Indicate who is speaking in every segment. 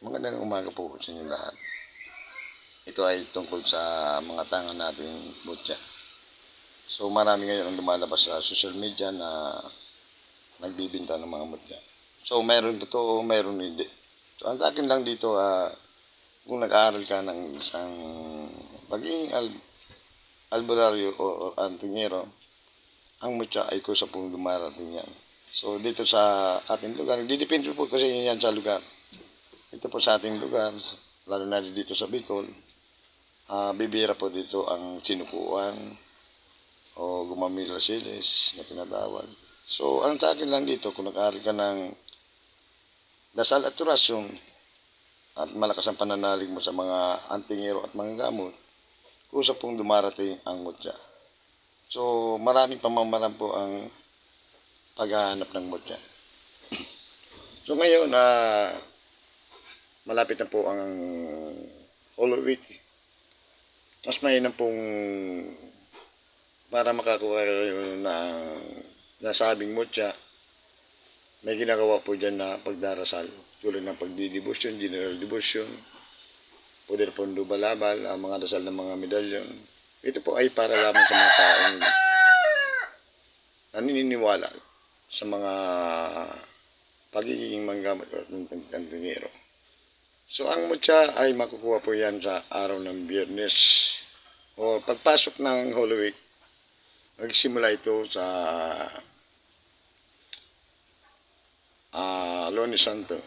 Speaker 1: Magandang umaga po sa inyo lahat. Ito ay tungkol sa mga tangan nating butya. So marami ngayon ang lumalabas sa social media na nagbibinta ng mga mutya. So meron totoo, meron hindi. So ang akin lang dito, kung nag-aaral ka ng isang pagiging albularyo o antingero, ang mutya ay kusa pong dumarating yan. So dito sa ating lugar, didepende po kasi yan sa lugar. Ito po sa ating lugar, lalo na dito sa Bicol, bibira po dito ang sinukuan o gumamilasilis na tinatawag. So, ang sa akin lang dito, kung nag-aaral ka ng dasal at orasyon at malakas ang pananalig mo sa mga antingero at mga gamot, kusa pong dumarating ang mutya. So, maraming pamamaraan po ang paghahanap ng mutya. So, ngayon, malapit na po ang Holy Week. Mas mainam pong para makakuha kayo ng nasabing mutya, may ginagawa po dyan na pagdarasal. Tulad ng pagdidibusyon, general devotion, poder pondo balabal, ang mga dasal ng mga medalyon. Ito po ay para lamang sa mga taong naniniwala sa mga pagiging manggamot at antingero. So, ang mutya ay makukuha po yan sa araw ng Biyernes. O pagpasok ng Holy Week, magsimula ito sa Lunes Santo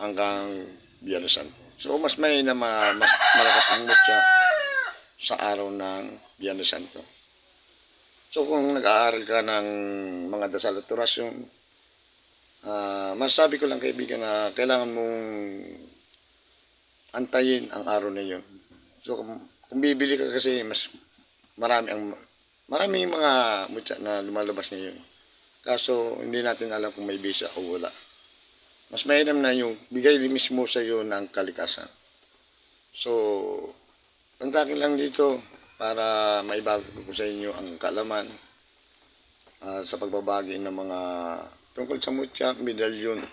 Speaker 1: hanggang Biyernes Santo. So, mas may na mas malakas ang mutya sa araw ng Biyernes Santo. So, kung nag-aaral ka ng mga dasal at orasyon, masasabi ko lang kaibigan na kailangan mong antayin ang araw na yun. So, kung bibili ka kasi, mas maraming mga mutya na lumalabas ngayon. Kaso, hindi natin alam kung may bisa o wala. Mas mainam na yung bigay mismo sa iyo ng kalikasan. So, ang akin lang dito, para maibago ko sa inyo ang kaalaman sa pagbabagi ng mga tungkol sa mutya, medalyon.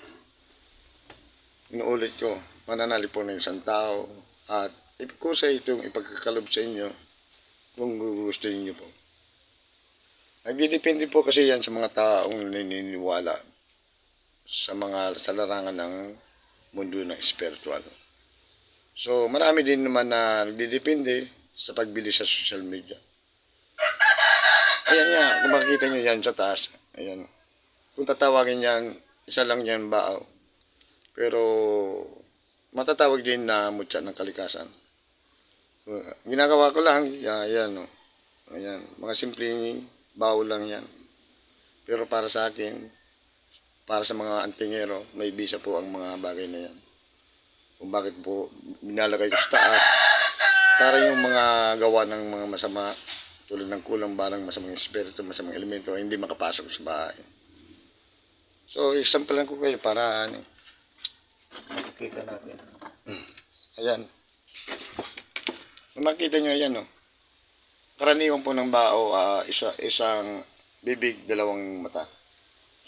Speaker 1: Inuulit ko, mananali po ng isang tao at kusa itong ipagkakalob sa inyo kung gugustuhin niyo po. Nagdidepende po kasi yan sa mga taong naniniwala sa larangan ng mundo ng spiritual. So, marami din naman na nagdidepende sa pagbili sa social media. Ayan nga, kung makikita nyo yan sa taas, ayan. Kung tatawagin yan, isa lang yan baaw. Pero, matatawag din na mutya ng kalikasan. So, ginagawa ko lang, ayan, no. Ayan, mga simpleng bawo lang yan. Pero para sa akin, para sa mga antingero, may bisa po ang mga bagay na yan. Kung bakit po binalagay ko sa taas, para yung mga gawa ng mga masama, tulad ng kulang barang masamang espiritu, masamang elemento, hindi makapasok sa bahay. So, example lang ko kayo para makikita natin. Ayan. Kung makita nyo, ayan, no. Karaniwan po ng bao, isang bibig, dalawang mata.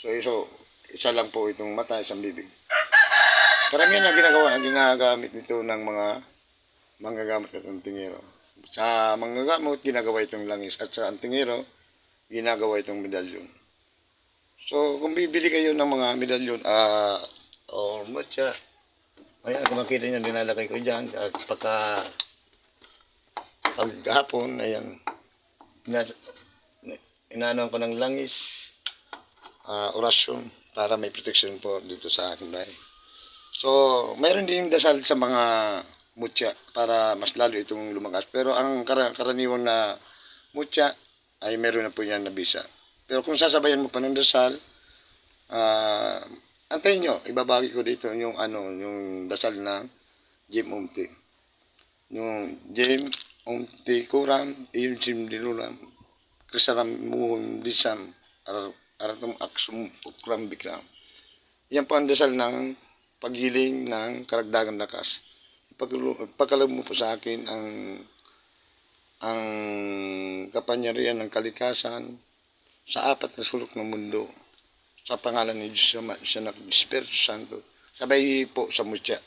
Speaker 1: So, isa lang po itong mata, isang bibig. Karamihan na ginagamit nito ng mga manggagamot at antingero. Sa manggagamot, ginagawa itong langis. At sa antingero, ginagawa itong medalyon. So, kung bibili kayo ng mga medalyon, o mutya, ayan, kung makita nyo, dinalagay ko dyan. At paghapon, ayan, inaanoan ko ng langis, orasyon, para may protection po dito sa aking bahay. So, mayroon din dasal sa mga mutya para mas lalo itong lumakas. Pero ang karaniwang na mutya ay meron na po yan na bisa. Pero kung sasabayan mo pa ng dasal, antayin nyo, ibabagi ko dito yung yung dasal na Jim Umti. Yung Jim Umti Kuram, iyon Jim Diluram, Krisaram Muhun Disam, Aratum Aksum Ukram Bikram. Yan po ang dasal ng paghiling ng karagdagang lakas. Pagkalab mo po sa akin ang kapangyarihan ng kalikasan sa apat na sulok ng mundo sa pangalan ni Diyos Ama, Anak, Espiritu Santo, sabay po sa mutya.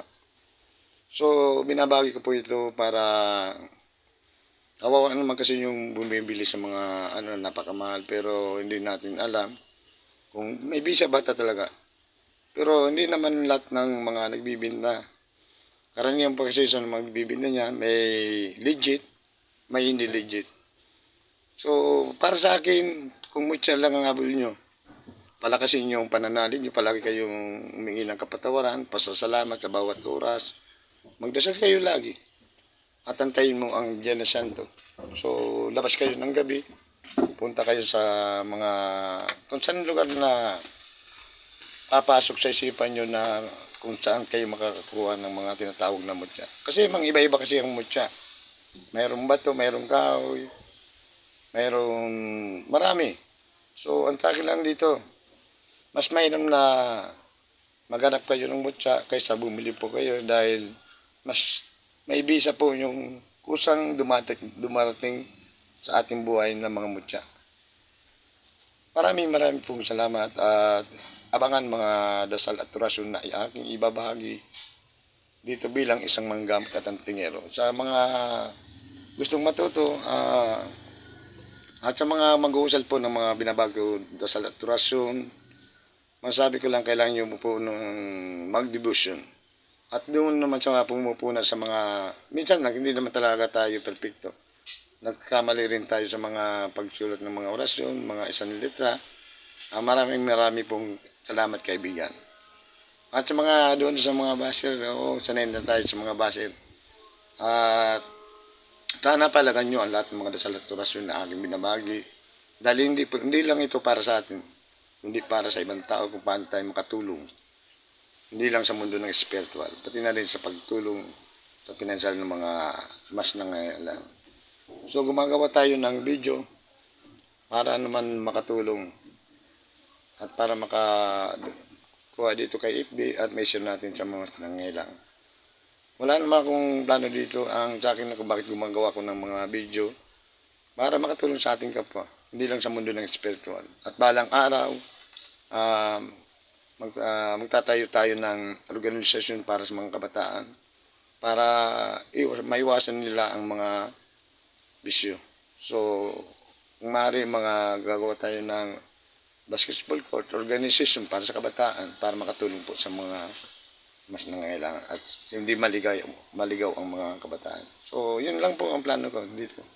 Speaker 1: So, binabagi ko po ito para kawawa naman kasi yung bumibili sa mga ano napakamahal pero hindi natin alam kung may bisa bata talaga. Pero hindi naman lahat ng mga nagbibinta. Karamihan pa kasi sa magbibinta niya may legit, may hindi legit. So, para sa akin, kung mutya lang ang habol nyo, palakasin yung pananalig nyo, palagi kayong humingi ng kapatawaran, pasasalamat sa bawat oras. Magdasal kayo lagi at antayin mo ang Diyos Santo. So, labas kayo ng gabi, punta kayo sa mga kung saan lugar na papasok sa isipan nyo na kung saan kayo makakakuha ng mga tinatawag na mutya. Kasi mga iba-iba kasi ang mutya. Mayroong bato, mayroong kahoy, mayroong marami. So, ang takin lang dito, mas mainam na maghanap kayo ng mutya kaysa bumili po kayo dahil mas may bisa po yung kusang dumarating sa ating buhay ng mga mutya. Maraming pong salamat at abangan mga dasal at orasyon na aking ibabahagi dito bilang isang manggamot at antingero. Sa mga gustong matuto at sa mga mag-uusal po ng mga binabago dasal at orasyon, masabi ko lang kailangan nyo po ng mag-devotion. At doon naman sa mga pumupuna sa mga, minsan hindi naman talaga tayo perfecto. Nagkamali rin tayo sa mga pagsulat ng mga orasyon, mga isang litra. Maraming pong salamat kaibigan. At sa mga doon sa mga baser, sanay na tayo sa mga baser. At sana palagan nyo ang lahat ng mga dasal at orasyon na aking binabagi. Dahil hindi lang ito para sa atin, hindi para sa ibang tao kung paano tayo makatulong. Hindi lang sa mundo ng spiritual, pati na rin sa pagtulong sa pinansyal ng mga mas nangailangan. So gumagawa tayo ng video para naman makatulong at para makakuha dito kay FB at may share natin sa mga nangailangan. Wala naman akong plano dito, ang sa akin na kung bakit gumagawa ko ng mga video para makatulong sa ating kapwa, hindi lang sa mundo ng spiritual. At balang araw, magtatayo tayo ng organisasyon para sa mga kabataan para maiwasan nila ang mga bisyo. So, kung maaari gagawa tayo ng basketball court organization para sa kabataan para makatulong po sa mga mas nangailangan at hindi maligaw ang mga kabataan. So, yun lang po ang plano ko dito,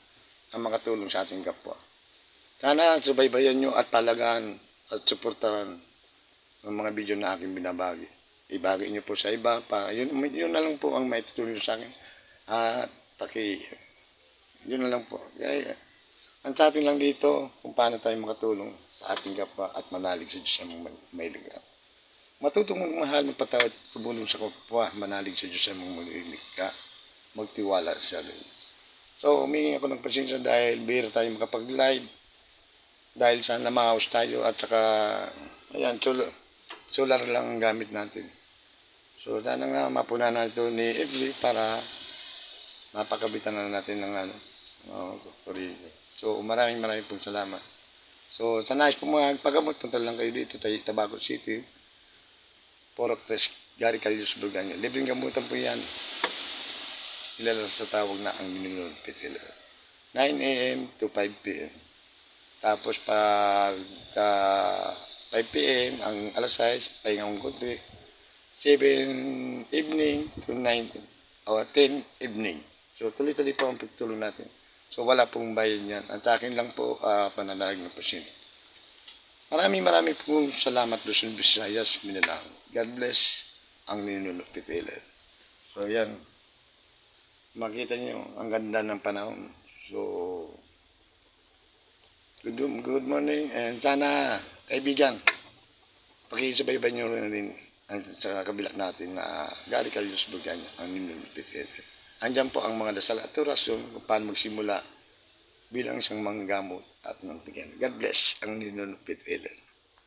Speaker 1: ang makatulong sa ating kapwa. Sana subaybayan nyo at palagaan at suportahan ng mga video na aking binabagi. Ibagi nyo po sa iba para yun na lang po ang maitutulong sa akin. At yun na lang po. Kaya, ang sa atin lang dito kung paano tayo makatulong sa ating kapwa at manalig sa Diyos ang may ligaw. Matutong magmahal, magpatawad, tumulong sa kapwa, manalig sa Diyos ang magligka, magtiwala sa sarili. So, humingi ako ng pasensya dahil bihira tayo makapag-live. Dahil sana ma-house tayo at saka, ayan, solar lang ang gamit natin. So, sana nga mapunanan ito ni FB para mapakabitan na natin ng kurilo. So, maraming pong salamat. So, sa nais po magpagamot, punta lang kayo dito, Tabaco City, Porok 3, Gary Calius, Bulgania. Libreng gamutan po yan. Kilala sa tawag na ang minunulpit. 9 a.m. to 5 p.m. Tapos pag 5 p.m. ang alas 6, pahinga kong konti. 7 evening to 9 o 10 evening. So tuloy-tuloy po ang pagtulong natin. So wala pong bayad yan. Ang akin lang po pananalig ng pasyente. Maraming pong salamat Luzon, Visayas, Mindanao. God bless ang ninunupit. So yan. Makita nyo ang ganda ng panahon. So good morning and sana kaibigan pakisubaybay nyo rin sa kabila natin na Gary Calius Bulgania ang ninunupit. Andyan po ang mga dasal at orasyon kung paano magsimula bilang isang manggamot at mantigyan. God bless ang ninunupit.